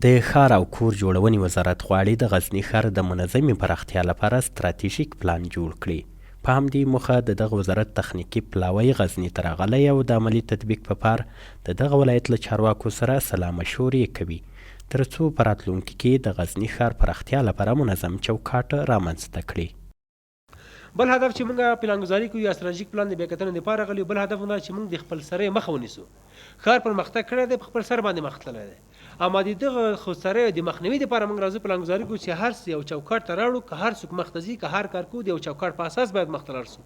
د ښار او کور جوړونې وزارت غواړي د غزني ښار د منظمې پراختیا لپاره ستراتیژیک پلان جوړ کړي. په همدې موخه د دغه وزارت تخنیکي پلاوی غزني ته راغلی او د عملي تطبیق په پار د دغه ولایت له چارواکو سره سلا مشورې کوي تر څو په راتلونکي کې د غزني ښار پراختیا لپاره منظم چوکاټ رامنځته کړي. بل هدف چې موږ پلانګذاري کوو یا ستراتیژیک پلان د بیاکتنې لپاره راغلی، بل هدف دا چې موږ د خپل سرې مخه ونیسو. ښار پرمختګ کړی دی، په خپل سر باندې مخ تللی دی، اما د دغه خو سرې د مخنیوي لپاره موږ راځو پلانګذاري کوو چې هر څه یو چوکاټ ته راوړو، که هر څوک مخ ته ځي، که هر کارکو د یو چوکاټ په اساس باید مخ ته لاړ سو.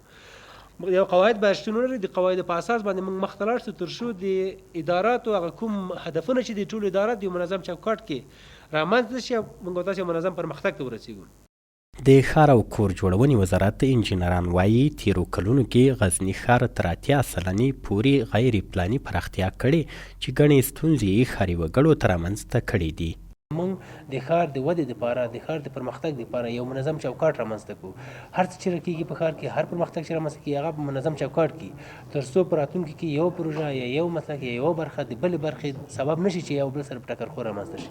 یو قواعد باید شتون ولري، د قواعدو په اساس باندې موږ مخ ته لاړ سو تر څو د اداراتو هغه کوم هدفونه چې د ټولو ادارات د یو منظم چوکاټ کې رامنځته شي، موږ داسې منظم پرمختګ ته ورسیږو. د ښار او کور جوړونې وزارت انجینران وایي تیرو کلونو کې غزني ښار تر 80 سلنې پورې غیر پلاني پراختیا کړې چې ګڼې ستونزې یې ښاري وګړو ته رامنځته کړي دي. موږ د ښار د ودې لپاره، د ښار د پرمختګ لپاره یو منظم چوکاټ رامنځته کوو. هر څه چې راکېږي په ښار کې، هر پرمختګ چې رامنځته کېږي هغه په منظم چوکاټ کې، تر څو په راتلونکي کې یو پروژه یا یو مسلک یا یوه برخه د بلې برخې سبب نشي چې یو بل سره په ټکر خور رامنځته شي.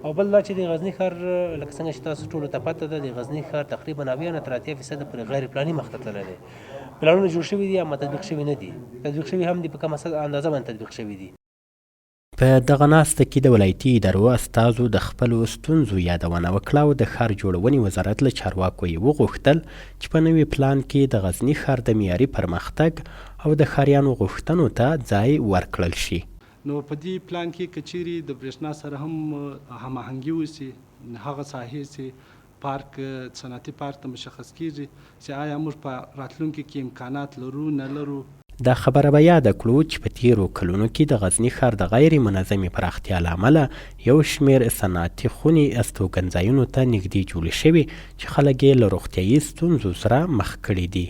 او بل دا چې د غزني ښار لکه څنګه چې تاسو ټولو ته پته ده، د غزني ښار تقریبا 90 نه تر 80% پورې غیر پلاني مخ ته تللی دی. پلانونه جوړ شوي دي اما تطبیق شوي نه دي، تطبیق شوي هم دي په کم اندازه باندې تطبیق شوي دي. په دغه ناسته کې د ولایتي ادارو استازو د خپلو ستونزو یادونه وکړه او د ښار جوړونې وزارت له چارواکو یې وغوښتل چې په نوي پلان کې د غزني ښار د معیاري پرمختګ او د ښاریانو غوښتنو ته ځای ورکړل شي. نو په دې پلان کې که چیرې د برېښنا سره هم هماهنګي وسي، هغه ساحې چې پارک صنعتي پارک ته مشخص کیږي چې آیا موږ په راتلونکي کې امکانات لرو نه لرو. دا خبره به یاده کړو چې په تیرو کلونو کې د غزني ښار د غیر منظمې پراختیا له امله یو شمېر صنعتي خونې استوګنځایونو ته نږدې جوړې شوې چې خلک یې له روغتیایي ستونزو سره مخ کړي دي.